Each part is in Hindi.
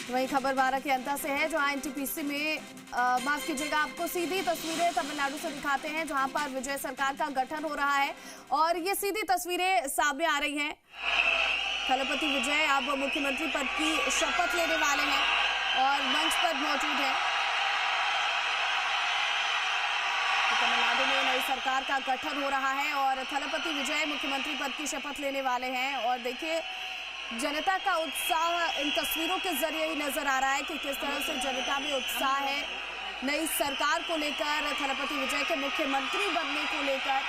वही खबर 12 के अंतर से है, जहां एनटीपीसी में माफ कीजिएगा, आपको सीधी तस्वीरें तमिलनाडु से दिखाते हैं जहां पर विजय सरकार का गठन हो रहा है और ये सीधी तस्वीरें सामने आ रही हैं। थलपति विजय अब मुख्यमंत्री पद की शपथ लेने वाले हैं और मंच पर मौजूद हैं। तमिलनाडु में नई सरकार का गठन हो रहा है और थलपति विजय मुख्यमंत्री पद की शपथ लेने वाले हैं और देखिए जनता का उत्साह इन तस्वीरों के जरिए ही नजर आ रहा है कि किस तरह से जनता में उत्साह है नई सरकार को लेकर, थलपति विजय के मुख्यमंत्री बनने को लेकर।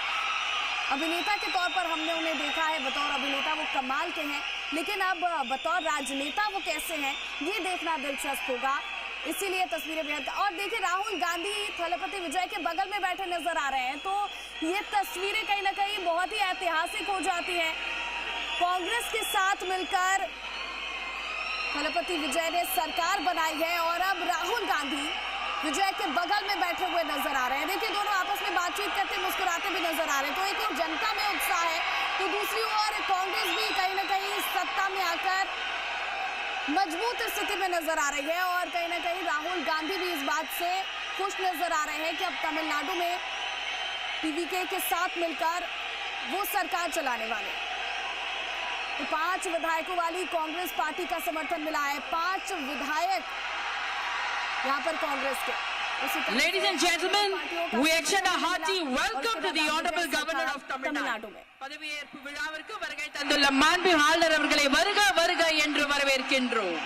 अभिनेता के तौर पर हमने उन्हें देखा है, बतौर अभिनेता वो कमाल के हैं, लेकिन अब बतौर राजनेता वो कैसे हैं ये देखना दिलचस्प होगा, इसीलिए तस्वीरें बेहद। और देखिए राहुल गांधी थलपति विजय के बगल में बैठे नजर आ रहे हैं, तो ये तस्वीरें कहीं ना कहीं बहुत ही ऐतिहासिक हो जाती हैं। कांग्रेस के साथ मिलकर थलपति विजय ने सरकार बनाई है और अब राहुल गांधी विजय के बगल में बैठे हुए नजर आ रहे हैं। देखिए दोनों आपस में बातचीत करते मुस्कुराते भी नजर आ रहे हैं। तो एक जनता में उत्साह है, तो दूसरी ओर कांग्रेस भी कहीं ना कहीं सत्ता में आकर मजबूत स्थिति में नजर आ रही है और कहीं ना कहीं राहुल गांधी भी इस बात से खुश नजर आ रहे हैं कि अब तमिलनाडु में टीवीके के साथ मिलकर वो सरकार चलाने वाले। तो 5 विधायकों वाली कांग्रेस पार्टी का समर्थन मिला है, 5 विधायक यहाँ पर कांग्रेस के। Ladies and gentlemen, we extend a hearty welcome to the Honorable Governor of Tamil Nadu. பதவியேற்பு விழாவிற்கு வருகை தந்துள்ள மாண்பு ஆளுநர் அவர்களை வருக வருக என்று வரவேற்கின்றோம்.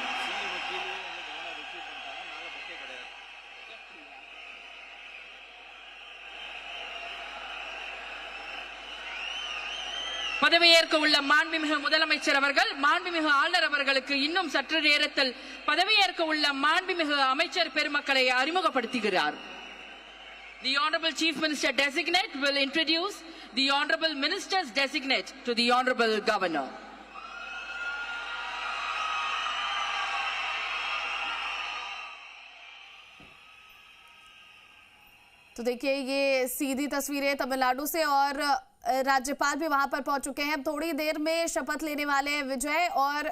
பதவியேற்க உள்ள மாண்புமிகு முதலமைச்சர் அவர்கள் மாண்புமிகு ஆளுநர் அவர்களுக்கு இன்னும் சற்று நேரத்தில் பதவியேற்க உள்ள மாண்புமிகு அமைச்சர் பெருமக்களை அறிமுகப்படுத்துகிறார். The Honorable Chief Minister Designate will introduce the Honorable Ministers Designate to the Honorable Governor. तो देखिए ये सीधी तस्वीरें तमिलनाडु से और राज्यपाल भी वहां पर पहुंच चुके हैं। अब थोड़ी देर में शपथ लेने वाले हैं विजय और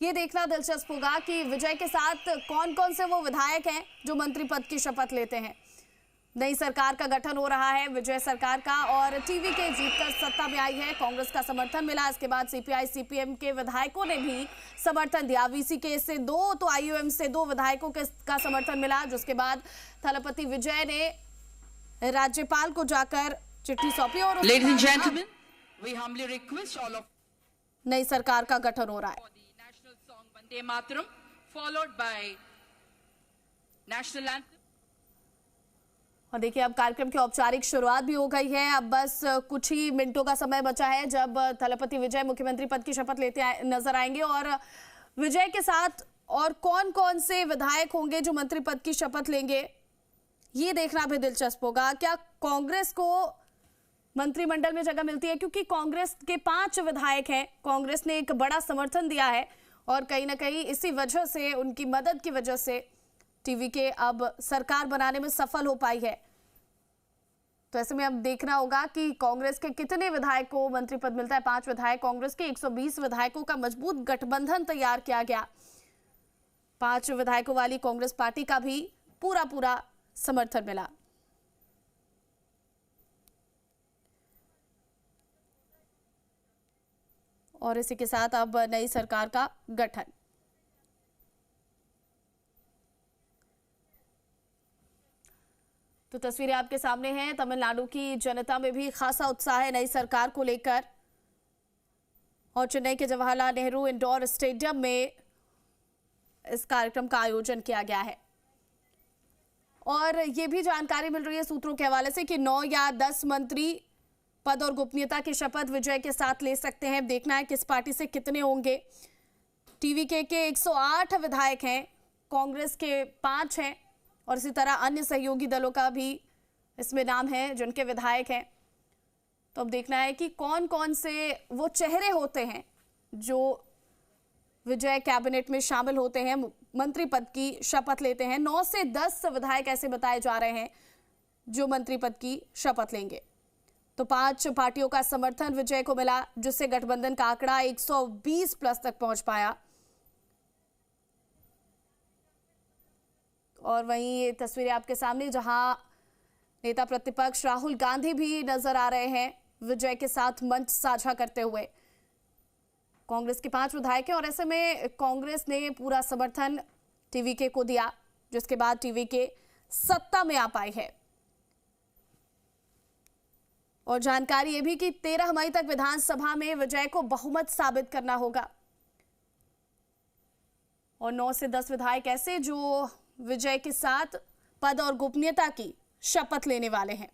ये देखना दिलचस्प होगा कि विजय के साथ कौन कौन से वो विधायक हैं जो मंत्री पद की शपथ लेते हैं। नई सरकार का गठन हो रहा है विजय सरकार का और टीवीके जीतकर सत्ता में आई है, कांग्रेस का समर्थन मिला। इसके बाद सीपीआई सीपीएम के विधायकों ने भी समर्थन दिया, वीसीके से 2 तो आईयूएम से 2 विधायकों का समर्थन मिला, जिसके बाद थलपति विजय ने राज्यपाल को जाकर चिट्ठी सौंपी और Ladies and gentlemen, we humbly request all of नई सरकार का गठन हो रहा है। the national song Vande Mataram followed by national anthem. और देखिए अब कार्यक्रम की औपचारिक शुरुआत भी हो गई है। अब बस कुछ ही मिनटों का समय बचा है जब थलपति विजय मुख्यमंत्री पद की शपथ लेते नजर आएंगे और विजय के साथ और कौन कौन से विधायक होंगे जो मंत्री पद की शपथ लेंगे ये देखना भी दिलचस्प होगा। क्या कांग्रेस को मंत्रिमंडल में जगह मिलती है, क्योंकि कांग्रेस के 5 विधायक हैं, कांग्रेस ने एक बड़ा समर्थन दिया है और कहीं ना कहीं इसी वजह से, उनकी मदद की वजह से टीवीके अब सरकार बनाने में सफल हो पाई है। तो ऐसे में अब देखना होगा कि कांग्रेस के कितने विधायक को मंत्री पद मिलता है। 5 विधायक कांग्रेस के, 120 विधायकों का मजबूत गठबंधन तैयार किया गया। 5 विधायकों वाली कांग्रेस पार्टी का भी पूरा समर्थन मिला। और इसी के साथ अब नई सरकार का गठन। तो तस्वीरें आपके सामने हैं। तमिलनाडु की जनता में भी खासा उत्साह है नई सरकार को लेकर और चेन्नई के जवाहरलाल नेहरू इंडोर स्टेडियम में इस कार्यक्रम का आयोजन किया गया है। और ये भी जानकारी मिल रही है सूत्रों के हवाले से कि 9 या 10 मंत्री पद और गोपनीयता की शपथ विजय के साथ ले सकते हैं। देखना है किस पार्टी से कितने होंगे। टीवीके के 108 विधायक हैं, कांग्रेस के 5 हैं और इसी तरह अन्य सहयोगी दलों का भी इसमें नाम है जिनके विधायक हैं। तो अब देखना है कि कौन कौन से वो चेहरे होते हैं जो विजय कैबिनेट में शामिल होते हैं, मंत्री पद की शपथ लेते हैं। 9 से 10 विधायक ऐसे बताए जा रहे हैं जो मंत्री पद की शपथ लेंगे। तो 5 पार्टियों का समर्थन विजय को मिला, जिससे गठबंधन का आंकड़ा 120 प्लस तक पहुंच पाया। और वहीं ये तस्वीरें आपके सामने जहां नेता प्रतिपक्ष राहुल गांधी भी नजर आ रहे हैं विजय के साथ मंच साझा करते हुए। कांग्रेस के 5 विधायक हैं और ऐसे में कांग्रेस ने पूरा समर्थन टीवीके को दिया, जिसके बाद टीवीके सत्ता में आ पाई है। और जानकारी ये भी कि 13 मई तक विधानसभा में विजय को बहुमत साबित करना होगा और 9 से 10 विधायक ऐसे जो विजय के साथ पद और गोपनीयता की शपथ लेने वाले हैं।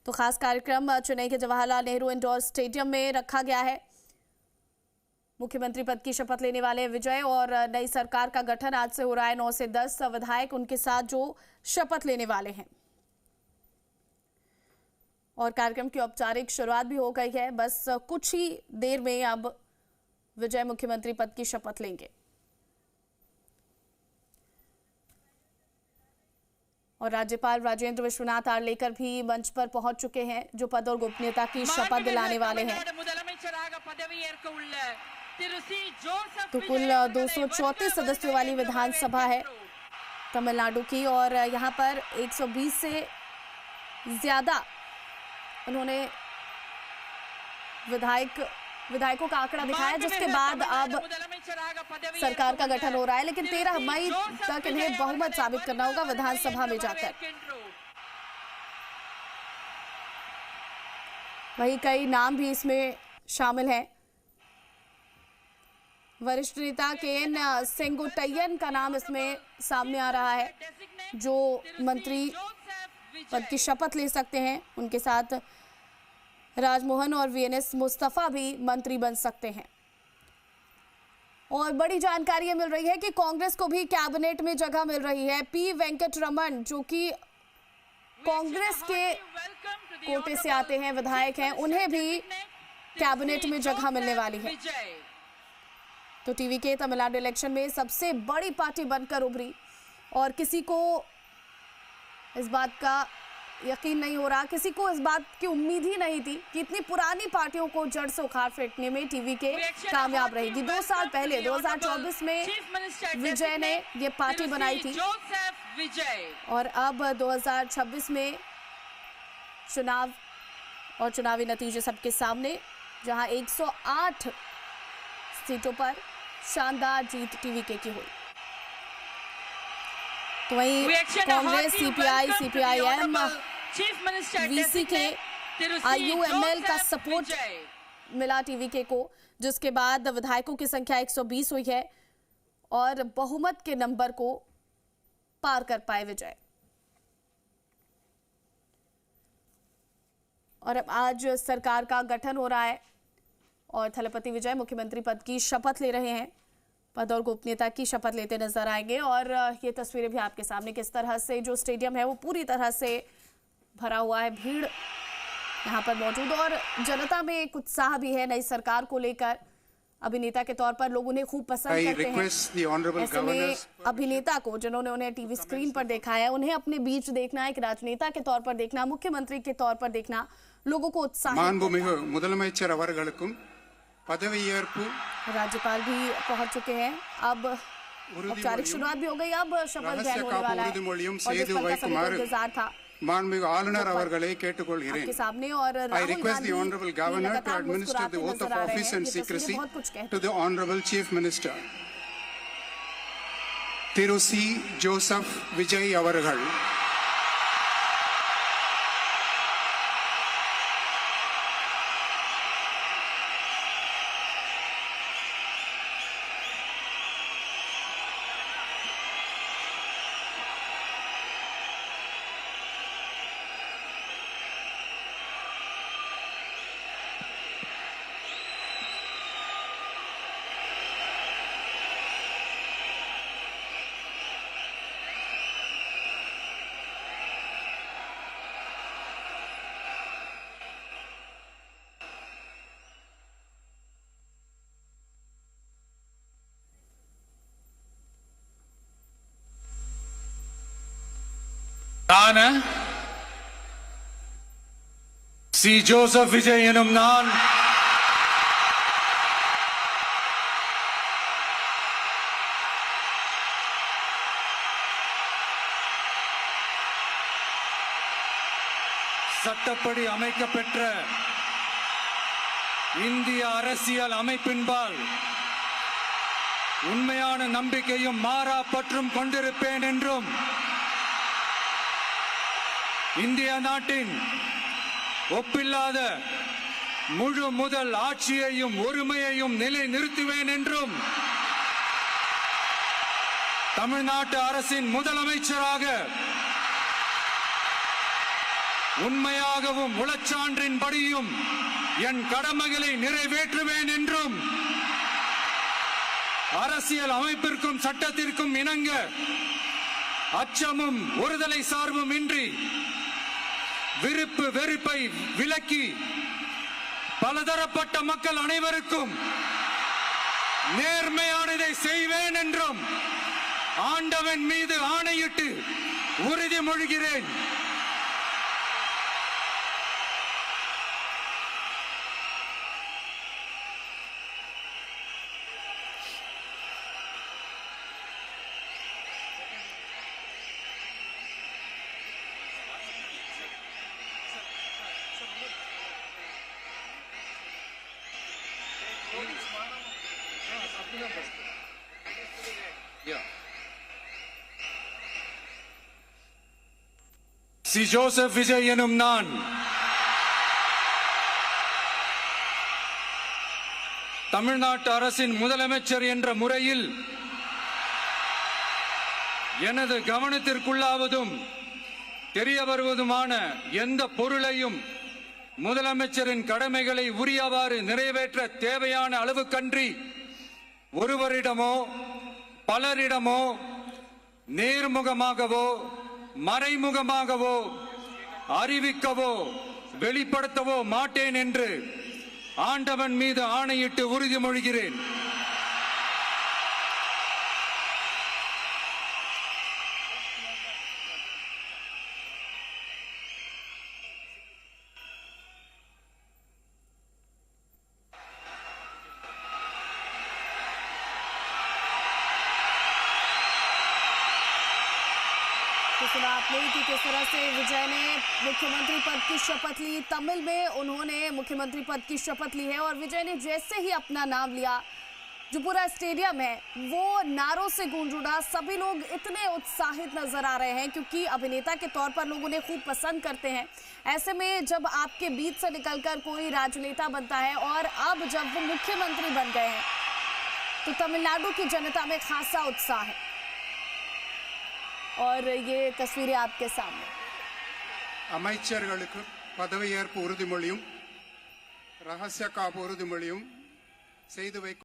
तो खास कार्यक्रम चेन्नई के जवाहरलाल नेहरू इंडोर स्टेडियम में रखा गया है। मुख्यमंत्री पद की शपथ लेने वाले विजय और नई सरकार का गठन आज से हो रहा है। 9 से 10 विधायक उनके साथ जो शपथ लेने वाले हैं और कार्यक्रम की औपचारिक शुरुआत भी हो गई है। बस कुछ ही देर में अब विजय मुख्यमंत्री पद की शपथ लेंगे और राज्यपाल राजेंद्र विश्वनाथ आर्लेकर भी मंच पर पहुंच चुके हैं, जो पद और गोपनीयता की शपथ दिलाने वाले हैं। तो कुल 234 सदस्यों वाली विधानसभा है तमिलनाडु की और यहाँ पर 120 से ज्यादा उन्होंने विधायकों का आंकड़ा दिखाया, जिसके बाद अब सरकार का गठन हो रहा है। लेकिन 13 मई तक इन्हें बहुमत साबित करना होगा विधानसभा में जाकर। वही कई नाम भी इसमें शामिल हैं। वरिष्ठ नेता केएन सेंगोट्टयन का नाम इसमें सामने आ रहा है, जो मंत्री पद की शपथ ले सकते हैं। उनके साथ राजमोहन और वीएनएस मुस्तफा भी मंत्री बन सकते हैं। और बड़ी जानकारी ये मिल रही है कि कांग्रेस को भी कैबिनेट में जगह मिल रही है। पी वेंकटरमण, जो कि कांग्रेस के कोटे से आते हैं, विधायक हैं, उन्हें भी कैबिनेट में जगह मिलने वाली है। तो टीवीके तमिलनाडु इलेक्शन में सबसे बड़ी पार्टी बनकर उभरी और किसी को इस बात का यकीन नहीं हो रहा, किसी को इस बात की उम्मीद ही नहीं थी कि इतनी पुरानी पार्टियों को जड़ से उखाड़ फेंकने में टीवीके कामयाब रहेगी। 2 साल पहले 2024 में विजय ने ये पार्टी बनाई थी और अब 2026 में चुनाव और चुनावी नतीजे सबके सामने, जहां 108 सीटों पर शानदार जीत टीवीके की हुई। तो वहीं Congress, CPI, CPIM, VCK, IUML का सपोर्ट मिला टीवीके को, जिसके बाद विधायकों की संख्या 120 हुई है और बहुमत के नंबर को पार कर पाए विजय। और अब आज सरकार का गठन हो रहा है और थलपति विजय मुख्यमंत्री पद की शपथ ले रहे हैं। पद और गोपनीयता की शपथ लेते नजर आएंगे और ये तस्वीरें भी आपके सामने, किस तरह से जो स्टेडियम है वो पूरी तरह से भरा हुआ है, भीड़ यहाँ पर मौजूद और जनता में एक उत्साह भी है नई सरकार को लेकर। अभिनेता के तौर पर लोग उन्हें खूब पसंद करते हैं। ऐसे में अभिनेता को, जिन्होंने उन्हें टीवी स्क्रीन पर देखा है, उन्हें अपने बीच देखना, एक राजनेता के तौर पर देखना, मुख्यमंत्री के तौर पर देखना लोगों को उत्साह। राज्यपाल भी पहुंच चुके हैं। अब औपचारिक शुरुआत भी हो गई। अब शपथ ग्रहण होने वाला है और जिस पर का सभी को इंतजार था आपके सामने। और I request the Honorable Governor to administer the oath of office and secrecy to the Honorable Chief Minister. Thiru C. Joseph Vijay avargal. நான் சி ஜோசப் விஜய் எனும் நான் சட்டப்படி அமைக்கப்பெற்ற இந்திய அரசியல் அமைப்பின்பால் உண்மையான நம்பிக்கையும் மாறா பற்றும் கொண்டிருப்பேன் என்றும் இந்திய நாட்டின் ஒப்பில்லாத முழு முதல் ஆட்சியையும் ஒருமையையும் நிலைநிறுத்துவேன் என்றும் தமிழ்நாட்டு அரசின் முதலமைச்சராக உண்மையாகவும் உளச்சான்றின்படியும் என் கடமைகளை நிறைவேற்றுவேன் என்றும் அரசியல் அமைப்பிற்கும் சட்டத்திற்கும் இணங்க அச்சமும் ஒருதலை சார்பும் இன்றி விருப்பு வெறுப்பை விலக்கி பலதரப்பட்ட மக்கள் அனைவருக்கும் நேர்மையானதை செய்வேன் என்றும் ஆண்டவன் மீது ஆணையிட்டு உறுதிமொழிகிறேன். சி ஜோசப் விஜய் எனும் நான் தமிழ்நாட்டு அரசின் முதலமைச்சர் என்ற முறையில் எனது கவனத்திற்குள்ளாவதும் தெரிய வருவதுமான எந்த பொருளையும் முதலமைச்சரின் கடமைகளை உரியவாறு நிறைவேற்ற தேவையான அளவுக்கன்றி ஒருவரிடமோ பலரிடமோ நேர்முகமாகவோ மறைமுகமாகவோ அறிவிக்கவோ வெளிப்படுத்தவோ மாட்டேன் என்று ஆண்டவன் மீது ஆணையிட்டு உறுதிமொழிகிறேன். तो सुना आपने कि किस तरह से विजय ने मुख्यमंत्री पद की शपथ ली। तमिल में उन्होंने मुख्यमंत्री पद की शपथ ली है और विजय ने जैसे ही अपना नाम लिया, जो पूरा स्टेडियम है वो नारों से गूंज उठा। सभी लोग इतने उत्साहित नजर आ रहे हैं क्योंकि अभिनेता के तौर पर लोग उन्हें खूब पसंद करते हैं। ऐसे में जब आपके बीच से निकलकर कोई राजनेता बनता है और अब जब वो मुख्यमंत्री बन गए हैं तो तमिलनाडु की जनता में खासा उत्साह है और ये तस्वीरें आपके सामने। அமைச்சர்களுக்கு பதவியேற்பு உறுதிமொழியும் ரகசிய காப்பு உறுதிமொழியும் செய்து வைக்கும்